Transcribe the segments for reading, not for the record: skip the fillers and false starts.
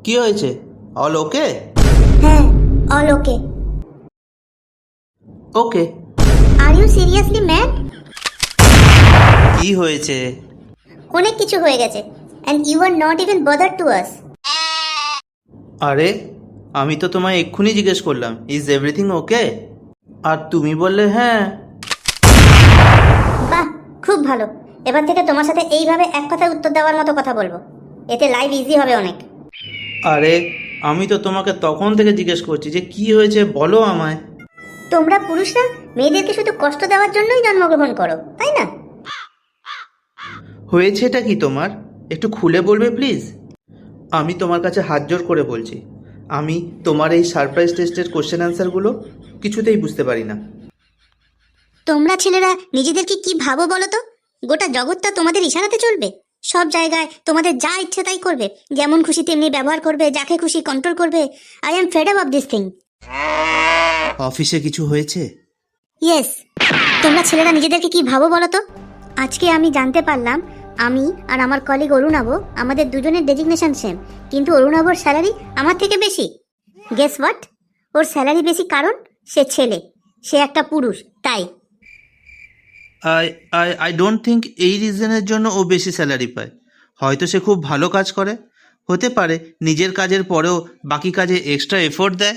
কি হয়েছে? All okay? হ্যাঁ, all okay. Okay. Are you seriously mad? কি হয়েছে? অনেক কিছু হয়ে গেছে and you are not even bother to us. আরে, আমি তো তোমায় এক্ষুনি জিজ্ঞেস করলাম ইজ এভরিথিং ওকে, আর তুমি বললে হ্যাঁ। বাহ, খুব ভালো। এবার থেকে তোমার সাথে এইভাবে এক কথায় উত্তর দেওয়ার মতো কথা বলবো, এতে লাইফ ইজি হবে অনেক। আরে, আমি তো তোমাকে তখন থেকে জিজ্ঞেস করছি যে কি হয়েছে বলো আমায়। তোমরা পুরুষরা মেয়েদেরকে শুধু কষ্ট দেওয়ার জন্যই জন্মগ্রহণ করো, তাই না? হয়েছেটা কি তোমার? একটু খুলে বলবে প্লিজ। আমি তোমার কাছে হাত জোর করে বলছি, আমি তোমার এই সারপ্রাইজ টেস্টের কোশ্চেন অ্যান্সারগুলো কিছুতেই বুঝতে পারি না। তোমরা ছেলেরা নিজেদেরকে কি ভাবো বলো তো? গোটা জগৎটা তোমাদের ইশারাতে চলবে, সব জায়গায় তোমাদের যা ইচ্ছে তাই করবে, যেমন খুশি তেমনি ব্যবহার করবে, যাকে খুশি কন্ট্রোল করবে। I am fed up of this thing. অফিসে কিছু হয়েছে? ইয়েস। তোমরা ছেলেরা নিজেদেরকে কি ভাবো বলো তো? আজকে আমি জানতে পারলাম আমি আর আমার কলিগ অরুণাভ, আমাদের দুজনের ডেজিগনেশন সেম, কিন্তু অরুণাভর স্যালারি আমার থেকে বেশি। Guess what? ওর স্যালারি বেশি কারণ সে ছেলে, সে একটা পুরুষ, তাই। I I I don't think এই রিজনের জন্য ও বেশি স্যালারি পায়। হয়তো সে খুব ভালো কাজ করে, হতে পারে নিজের কাজের পরেও বাকি কাজে এক্সট্রা এফোর্ট দেয়।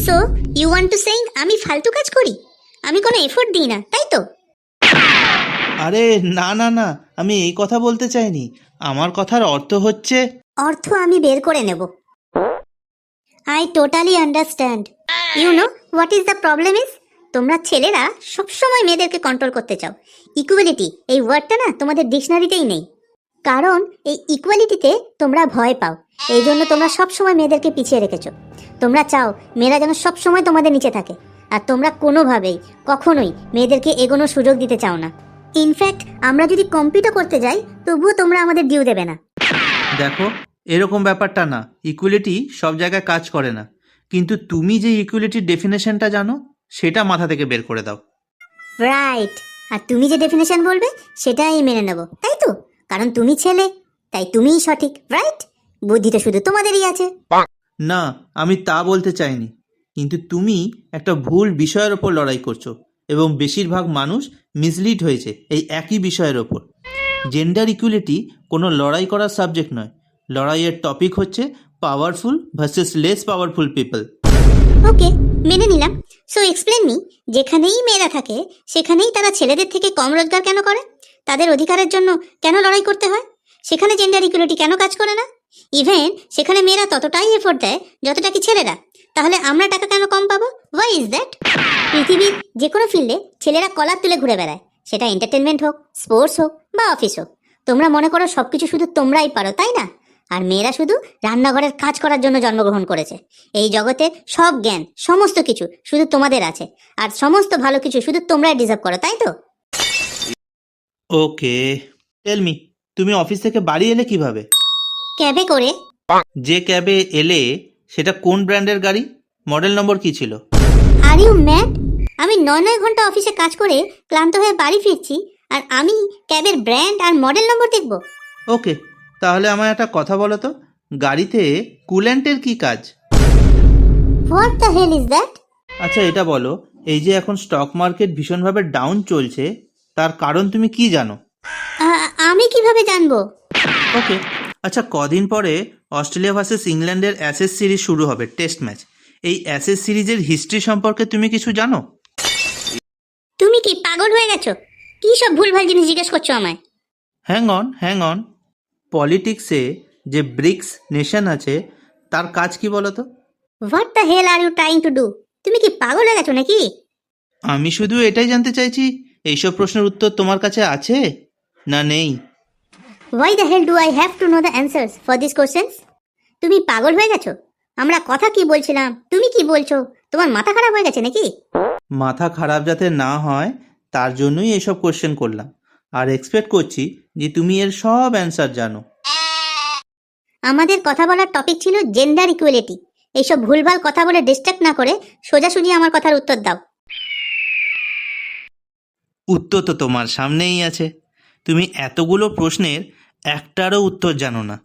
So you want to saying আমি ফালতু কাজ করি, আমি কোনো এফোর্ট দিই না, তাই তো? আরে না না না, আমি এই কথা বলতে চাইনি। আমার কথার অর্থ হচ্ছে, অর্থ আমি বের করে নেব। I totally understand. You know what is the problem is, তোমরা ছেলেরা সবসময় মেয়েদেরকে কন্ট্রোল করতে চাও। ইকুয়ালিটি এই ওয়ার্ডটা না তোমাদের ডিকশনারিতেই নেই, কারণ এই ইকুয়ালিটিতে তোমরা ভয় পাও। এই জন্য তোমরা সবসময় মেয়েদেরকে পিছিয়ে রেখেছো। তোমরা চাও মেয়েরা যেন সবসময় তোমাদের নিচে থাকে, আর তোমরা কোনোভাবেই কখনোই মেয়েদেরকে এগোনোর সুযোগ দিতে চাও না। ইনফ্যাক্ট আমরা যদি কম্পিটও করতে যাই তবুও তোমরা আমাদের ডিউ দেবে না। দেখো, এরকম ব্যাপারটা না, ইকুয়ালিটি সব জায়গায় কাজ করে না। কিন্তু তুমি যে ইকুয়ালিটির ডেফিনেশনটা জানো সেটা মাথা থেকে বের করে দাও। রাইট। আর তুমি যে ডেফিনেশন বলবে সেটাই মেনে নেব, তাই তো? কারণ তুমি ছেলে, তাই তুমিই সঠিক, রাইট? বুদ্ধি তো শুধু তোমাদেরই আছে। না, আমি তা বলতে চাইনি, কিন্তু তুমি একটা ভুল বিষয়ের ওপর লড়াই করছো, এবং বেশিরভাগ মানুষ মিসলিড হয়েছে এই একই বিষয়ের ওপর। জেন্ডার ইকুয়ালিটি কোনো লড়াই করার সাবজেক্ট নয়। লড়াইয়ের টপিক হচ্ছে powerful versus less powerful people. Okay, মেনে নিলাম। সো এক্সপ্লেন মি, যেখানেই মেয়েরা থাকে সেখানেই তারা ছেলেদের থেকে কম রোজগার কেন করে? তাদের অধিকারের জন্য কেন লড়াই করতে হয়? সেখানে জেন্ডার ইকুয়ালিটি কেন কাজ করে না? ইভেন সেখানে মেয়েরা ততটাই এফোর্ট দেয় যতটা কি ছেলেরা, তাহলে আমরা টাকা কেন কম পাবো? Why is that? পৃথিবীর যে কোনো ফিল্ডে ছেলেরা কলার তুলে ঘুরে বেড়ায়, সেটা এন্টারটেনমেন্ট হোক, স্পোর্টস হোক বা অফিস হোক। তোমরা মনে করো সবকিছু শুধু তোমরাই পারো, তাই না? আর মেয়েরা শুধু রান্নাঘরের কাজ করার জন্য জন্মগ্রহণ করেছে। এই জগতে সব জ্ঞান, সমস্ত কিছু শুধু তোমাদের আছে, আর সমস্ত ভালো কিছু শুধু তোমরাই ডিজার্ভ করো, তাই তো? ওকে, টেল মি, তুমি অফিস থেকে বাড়ি এলে কিভাবে? ক্যাবে করে। যে ক্যাবে এলে সেটা কোন ব্র্যান্ডের গাড়ি? মডেল নম্বর কি ছিল? Are you mad? আমি 9 ঘন্টা অফিসে কাজ করে ক্লান্ত হয়ে বাড়ি ফিরছি, আর আমি ক্যাবের ব্র্যান্ড আর মডেল নম্বর দেখব? ওকে, তাহলে আমায় একটা কথা বলো তো, গাড়িতে কুল্যান্টের কি কাজ? What the hell is that? আচ্ছা এটা বলো, এই যে এখন স্টক মার্কেট ভীষণভাবে ডাউন চলছে, তার কারণ তুমি কি জানো? আমি কিভাবে জানবো? ওকে, আচ্ছা কদিন পরে অস্ট্রেলিয়া ভার্সেস ইংল্যান্ডের অ্যাশেজ সিরিজ শুরু হবে, টেস্ট ম্যাচ। এই অ্যাশেজ সিরিজের হিস্ট্রি সম্পর্কে তুমি কিছু জানো? তুমি কি পাগল হয়ে গেছো? কি সব ভুলভাল জিনিস জিজ্ঞেস করছো আমায়? হ্যাং অন, পলিটিক্সে যে ব্রিক্স নেশন আছে তার কাজ কি বলো তো? What the hell are you trying to do? তুমি কি পাগল হয়ে গেছো নাকি? আমি শুধু এটাই জানতে চাইছি, এইসব প্রশ্নের উত্তর তোমার কাছে আছে না নেই? Why the hell do I have to know the answers for these questions? তুমি পাগল হয়ে গেছো? আমরা কথা কি বলছিলাম, তুমি কি বলছো? তোমার মাথা খারাপ হয়ে গেছে নাকি? মাথা খারাপ যাতে না হয় তার জন্যই এসব কোশ্চেন করলাম, আর এক্সপেক্ট করছি যে তুমি এর সব অ্যান্সার জানো। আমাদের কথা বলার টপিক ছিল জেন্ডার ইকুয়ালিটি। এইসব ভুলভাল কথা বলে ডিস্ট্রাক্ট না করে সোজাসুজি আমার কথার উত্তর দাও। উত্তর তো তোমার সামনেই আছে। তুমি এতগুলো প্রশ্নের একটারও উত্তর জানো না,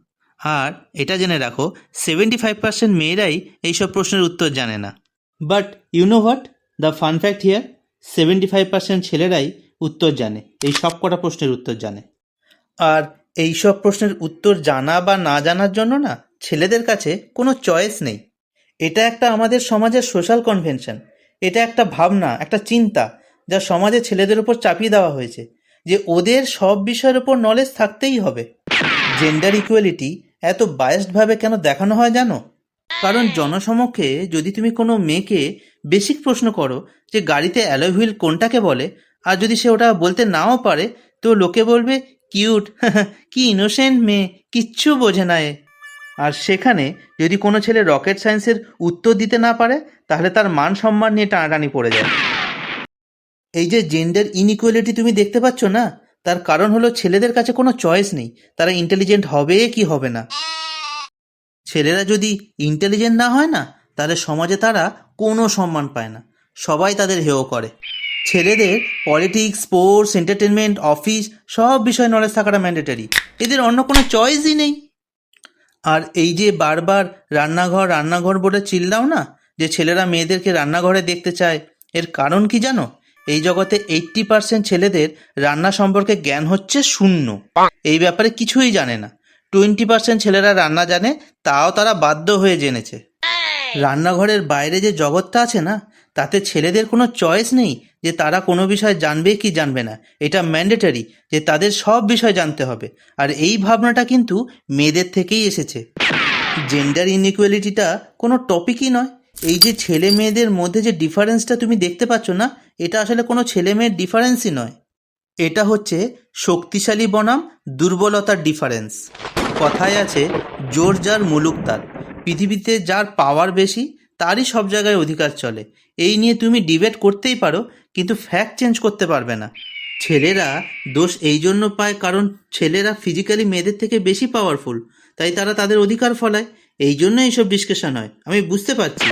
আর এটা জেনে রাখো 75% মেয়েরাই এইসব প্রশ্নের উত্তর জানে না। But you know what, the fun fact here, 75% ছেলেরাই উত্তর জানে, এই সব কটা প্রশ্নের উত্তর জানে। আর এই সব প্রশ্নের উত্তর জানা বা না জানার জন্য না ছেলেদের কাছে কোনো চয়েস নেই। এটা একটা আমাদের সমাজের সোশ্যাল কনভেনশন, এটা একটা ভাবনা, একটা চিন্তা যা সমাজে ছেলেদের উপর চাপিয়ে দেওয়া হয়েছে যে ওদের সব বিষয়ের উপর নলেজ থাকতেই হবে। জেন্ডার ইকুয়ালিটি এত বায়াসডভাবে কেন দেখানো হয় জানো? কারণ জনসমক্ষে যদি তুমি কোনো মেয়েকে বেসিক প্রশ্ন করো যে গাড়িতে অ্যালয় হুইল কোনটাকে বলে, আর যদি সে ওটা বলতে নাও পারে, তো লোকে বলবে কিউট, কি ইনোসেন্ট মেয়ে, কিচ্ছু বোঝে না এ। আর সেখানে যদি কোনো ছেলে রকেট সায়েন্সের উত্তর দিতে না পারে, তাহলে তার মান সম্মান নিয়ে টানাটানি পড়ে যায়। এই যে জেন্ডার ইনইকুয়ালিটি তুমি দেখতে পাচ্ছ না, তার কারণ হলো ছেলেদের কাছে কোনো চয়েস নেই, তারা ইন্টেলিজেন্ট হবে কি হবে না। ছেলেরা যদি ইন্টেলিজেন্ট না হয় না, তাহলে সমাজে তারা কোনো সম্মান পায় না, সবাই তাদের হেয় করে। ছেলেদের পলিটিক্স, স্পোর্টস, এন্টারটেনমেন্ট, অফিস সব বিষয়ে নলেজ থাকাটা ম্যান্ডেটারি, এদের অন্য কোনো চয়েসই নেই। আর এই যে বারবার রান্নাঘর রান্নাঘর বলে চিল্লাও না যে ছেলেরা মেয়েদেরকে রান্নাঘরে দেখতে চায়, এর কারণ কি জানো? এই জগতে 80% ছেলেদের রান্না সম্পর্কে জ্ঞান হচ্ছে শূন্য, এই ব্যাপারে কিছুই জানে না। 20% ছেলেরা রান্না জানে, তাও তারা বাধ্য হয়ে জেনেছে। রান্নাঘরের বাইরে যে জগৎটা আছে না, তাতে ছেলেদের কোনো চয়েস নেই যে তারা কোনো বিষয় জানবে কি জানবে না, এটা ম্যান্ডেটারি যে তাদের সব বিষয় জানতে হবে। আর এই ভাবনাটা কিন্তু মেয়েদের থেকেই এসেছে। জেন্ডার ইনইকুয়ালিটিটা কোনো টপিকই নয়। এই যে ছেলে মেয়েদের মধ্যে যে ডিফারেন্সটা তুমি দেখতে পাচ্ছ না, এটা আসলে কোনো ছেলে মেয়ের ডিফারেন্সই নয়, এটা হচ্ছে শক্তিশালী বনাম দুর্বলতার ডিফারেন্স। কথায় আছে জোর যার মুলুক তার, পৃথিবীতে যার পাওয়ার বেশি তারই সব জায়গায় অধিকার চলে। এই নিয়ে তুমি ডিবেট করতেই পারো, কিন্তু ফ্যাক্ট চেঞ্জ করতে পারবে না। ছেলেরা দোষ এই জন্য পায় কারণ ছেলেরা ফিজিক্যালি মেয়েদের থেকে বেশি পাওয়ারফুল, তাই তারা তাদের অধিকার ফলায়, এই জন্য এইসব ডিসকাশন হয়। আমি বুঝতে পারছি।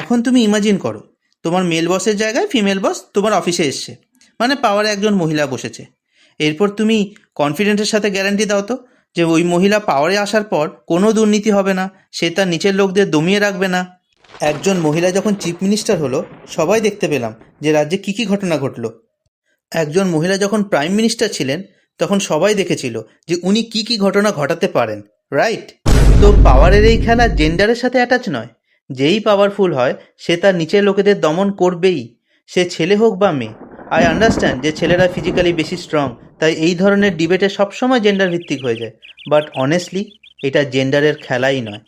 এখন তুমি ইমাজিন করো তোমার মেল বসের জায়গায় ফিমেল বস তোমার অফিসে এসছে, মানে পাওয়ারে একজন মহিলা বসেছে। এরপর তুমি কনফিডেন্সের সাথে গ্যারান্টি দাও তো যে ওই মহিলা পাওয়ারে আসার পর কোনো দুর্নীতি হবে না, সে তার নিচের লোকদের দমিয়ে রাখবে না। একজন মহিলা যখন চিফ মিনিস্টার হলো, সবাই দেখতে পেলাম যে রাজ্যে কী কী ঘটনা ঘটলো। একজন মহিলা যখন প্রাইম মিনিস্টার ছিলেন, তখন সবাই দেখেছিল যে উনি কী কী ঘটনা ঘটাতে পারেন, রাইট? তো পাওয়ারের এই খেলা জেন্ডারের সাথে অ্যাটাচ নয়। যেই পাওয়ারফুল হয় সে তার নিচের লোকেদের দমন করবেই, সে ছেলে হোক বা মেয়ে। আই আন্ডারস্ট্যান্ড যে ছেলেরা ফিজিক্যালি বেশি স্ট্রং, তাই এই ধরনের ডিবেটে সবসময় জেন্ডার ভিত্তিক হয়ে যায়। বাট অনেস্টলি এটা জেন্ডারের খেলাই নয়,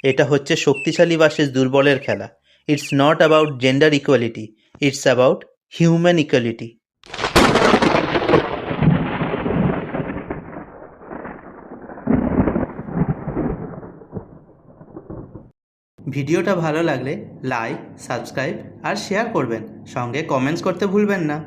এটা হচ্ছে শক্তিশালী ভার্সেস দুর্বলের খেলা। It's not about gender equality, it's about human equality. ভিডিওটা ভালো লাগলে লাইক, সাবস্ক্রাইব আর শেয়ার করবেন, সঙ্গে কমেন্টস করতে ভুলবেন না।